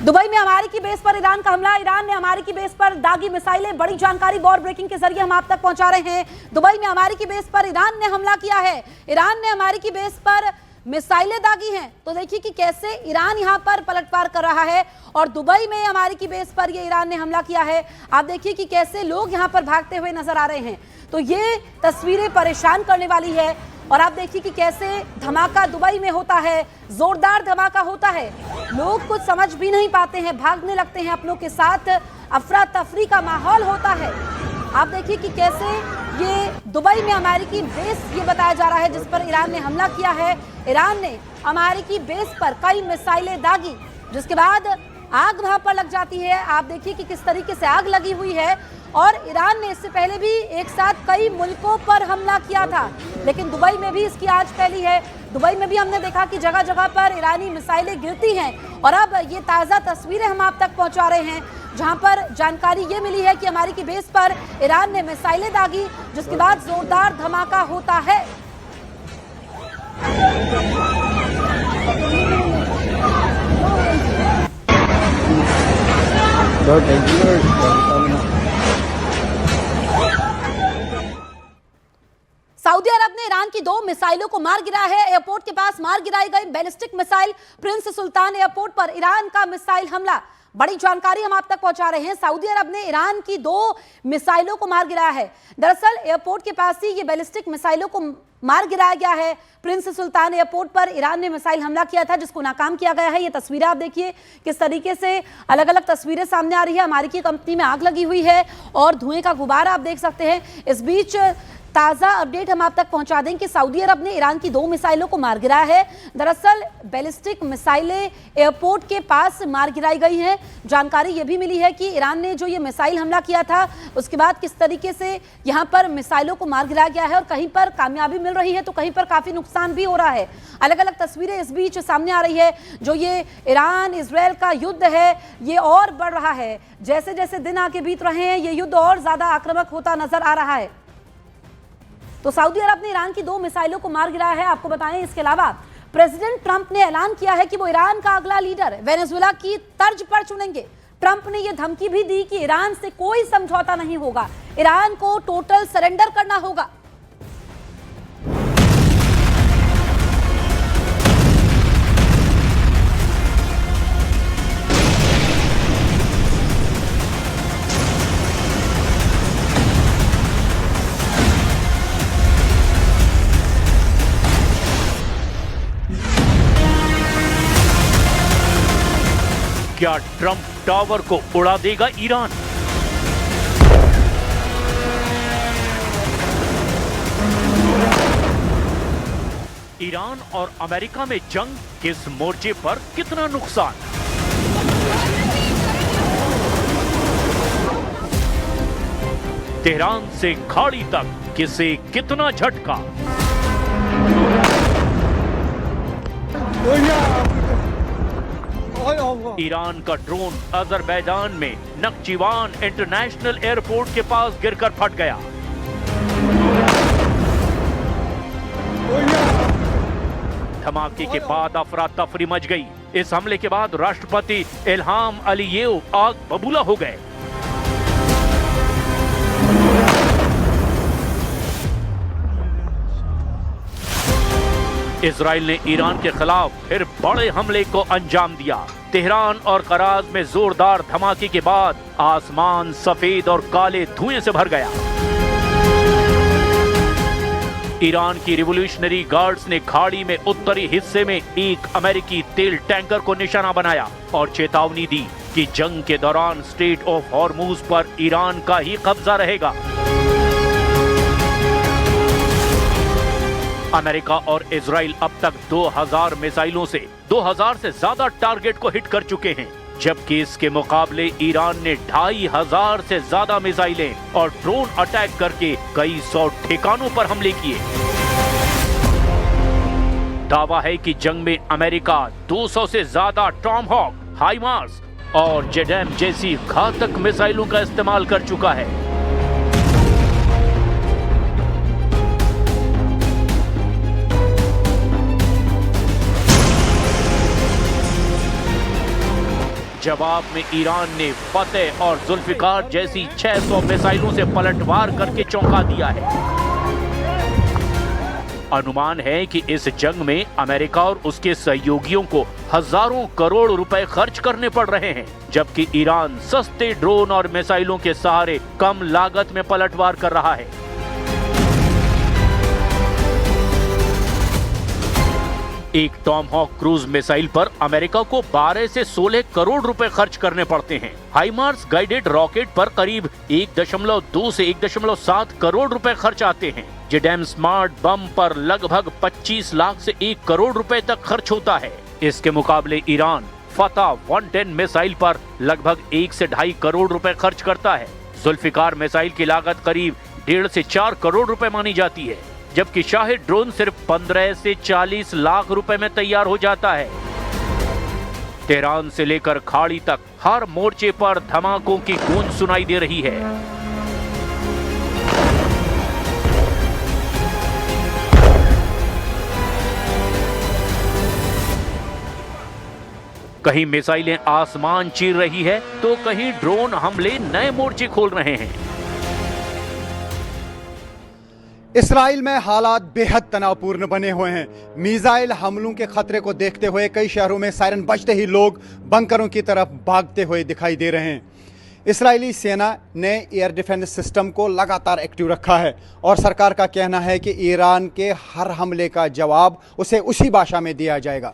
Dubai में अमेरिकी base पर ईरान का हमला, ईरान ने अमेरिकी बेस पर दागी मिसाइलें। बड़ी जानकारी वॉर ब्रेकिंग के जरिए हम आप तक पहुंचा रहे हैं। दुबई में अमेरिकी बेस पर ईरान ने हमला किया है, ईरान ने अमेरिकी बेस पर मिसाइलें दागी हैं। तो देखिए कि कैसे ईरान यहां पर पलटवार कर रहा है और दुबई में अमेरिकी बेस पर ये ईरान ने हमला किया है। आप देखिए कि कैसे लोग यहां पर भागते हुए नजर आ रहे हैं। तो ये तस्वीरें परेशान करने वाली है। और आप देखिए कि कैसे धमाका दुबई में होता है, जोरदार धमाका होता है, लोग कुछ समझ भी नहीं पाते हैं, भागने लगते हैं अपनों के साथ, अफरा तफरी का माहौल होता है। आप देखिए कि कैसे ये दुबई में अमेरिकी बेस ये बताया जा रहा है जिस पर ईरान ने हमला किया है। ईरान ने अमेरिकी बेस पर कई मिसाइलें दागी, जिसके बाद आग वहां पर लग जाती है। आप देखिए कि किस तरीके से आग लगी हुई है। और ईरान ने इससे पहले भी एक साथ कई मुल्कों पर हमला किया था, लेकिन दुबई में भी इसकी आज फैली है। दुबई में भी हमने देखा कि जगह जगह पर ईरानी मिसाइलें गिरती हैं। और अब ये ताज़ा तस्वीरें हम आप तक पहुंचा रहे हैं, जहां पर जानकारी ये मिली है कि अमेरिकी बेस पर ईरान ने मिसाइलें दागी, जिसके बाद जोरदार धमाका होता है। सऊदी अरब ने ईरान की 2 मिसाइलों को मार गिराया है। एयरपोर्ट के पास मार गिराई गई बैलिस्टिक मिसाइल, प्रिंस सुल्तान एयरपोर्ट पर ईरान का मिसाइल हमला। बड़ी जानकारी हम आप तक पहुंचा रहे हैं। सऊदी अरब ने ईरान की 2 मिसाइलों को मार गिराया है। दरअसल एयरपोर्ट के पास ही ये बैलिस्टिक मिसाइलों को मार गिराया गया है। प्रिंस सुल्तान एयरपोर्ट पर ईरान ने मिसाइल हमला किया था, जिसको नाकाम किया गया है। ये तस्वीरें आप देखिए किस तरीके से अलग अलग तस्वीरें सामने आ रही है। अमेरिकी कंपनी में आग लगी हुई है और धुएं का गुबार आप देख सकते हैं। इस बीच ताज़ा अपडेट हम आप तक पहुंचा दें कि सऊदी अरब ने ईरान की 2 मिसाइलों को मार गिराया है। दरअसल बैलिस्टिक मिसाइलें एयरपोर्ट के पास मार गिराई गई हैं। जानकारी ये भी मिली है कि ईरान ने जो ये मिसाइल हमला किया था, उसके बाद किस तरीके से यहाँ पर मिसाइलों को मार गिराया गया है और कहीं पर कामयाबी मिल रही है तो कहीं पर काफ़ी नुकसान भी हो रहा है। अलग अलग तस्वीरें इस बीच सामने आ रही है। जो ये ईरान इजरायल का युद्ध है, ये और बढ़ रहा है। जैसे जैसे दिन आगे बीत रहे हैं, ये युद्ध और ज़्यादा आक्रामक होता नजर आ रहा है। तो सऊदी अरब ने ईरान की 2 मिसाइलों को मार गिराया है। आपको बताएं, इसके अलावा प्रेसिडेंट ट्रंप ने ऐलान किया है कि वो ईरान का अगला लीडर वेनेजुएला की तर्ज पर चुनेंगे। ट्रंप ने यह धमकी भी दी कि ईरान से कोई समझौता नहीं होगा, ईरान को टोटल सरेंडर करना होगा। क्या ट्रंप टावर को उड़ा देगा ईरान? ईरान और अमेरिका में जंग, किस मोर्चे पर कितना नुकसान? तेहरान से खाड़ी तक किसे कितना झटका? ईरान का ड्रोन अजरबैजान में नक्चीवान इंटरनेशनल एयरपोर्ट के पास गिरकर फट गया। धमाके के बाद अफरा तफरी मच गई। इस हमले के बाद राष्ट्रपति इल्हाम अलीयेव आग बबूला हो गए। इजराइल ने ईरान के खिलाफ फिर बड़े हमले को अंजाम दिया। तेहरान और कराज में जोरदार धमाके के बाद आसमान सफेद और काले धुएं से भर गया। ईरान की रिवॉल्यूशनरी गार्ड्स ने खाड़ी में उत्तरी हिस्से में एक अमेरिकी तेल टैंकर को निशाना बनाया और चेतावनी दी कि जंग के दौरान स्ट्रेट ऑफ हॉर्मुज पर ईरान का ही कब्जा रहेगा। अमेरिका और इजराइल अब तक 2000 मिसाइलों से 2000 से ज्यादा टारगेट को हिट कर चुके हैं, जबकि इसके मुकाबले ईरान ने 2500 से ज्यादा मिसाइलें और ड्रोन अटैक करके कई 100 ठिकानों पर हमले किए। दावा है कि जंग में अमेरिका 200 से ज्यादा टॉमहॉक, हाइमार्स और जेडएम जैसी घातक मिसाइलों का इस्तेमाल कर चुका है। जवाब में ईरान ने फतेह और जुल्फिकार जैसी 600 मिसाइलों से पलटवार करके चौंका दिया है। अनुमान है कि इस जंग में अमेरिका और उसके सहयोगियों को हजारों करोड़ रुपए खर्च करने पड़ रहे हैं, जबकि ईरान सस्ते ड्रोन और मिसाइलों के सहारे कम लागत में पलटवार कर रहा है। एक टॉमहॉक क्रूज मिसाइल पर अमेरिका को 12 से 16 करोड़ रुपए खर्च करने पड़ते हैं। हाइमार्स गाइडेड रॉकेट पर करीब 1.2 से 1.7 करोड़ रुपए खर्च आते हैं। जेडैम स्मार्ट बम पर लगभग 25 लाख से 1 करोड़ रुपए तक खर्च होता है। इसके मुकाबले ईरान फतह 110 मिसाइल पर लगभग 1 से 2.5 करोड़ रुपए खर्च करता है। जुल्फिकार मिसाइल की लागत करीब 1.5 से 4 करोड़ रुपए मानी जाती है, जबकि शाहिद ड्रोन सिर्फ 15 से 40 लाख रुपए में तैयार हो जाता है। तेहरान से लेकर खाड़ी तक हर मोर्चे पर धमाकों की गूंज सुनाई दे रही है। कहीं मिसाइलें आसमान चीर रही है तो कहीं ड्रोन हमले नए मोर्चे खोल रहे हैं। इसराइल में हालात बेहद तनावपूर्ण बने हुए हैं। मिसाइल हमलों के खतरे को देखते हुए कई शहरों में सायरन बजते ही लोग बंकरों की तरफ भागते हुए दिखाई दे रहे हैं। इस्राएली सेना ने एयर डिफेंस सिस्टम को लगातार एक्टिव रखा है और सरकार का कहना है कि ईरान के हर हमले का जवाब उसे उसी भाषा में दिया जाएगा।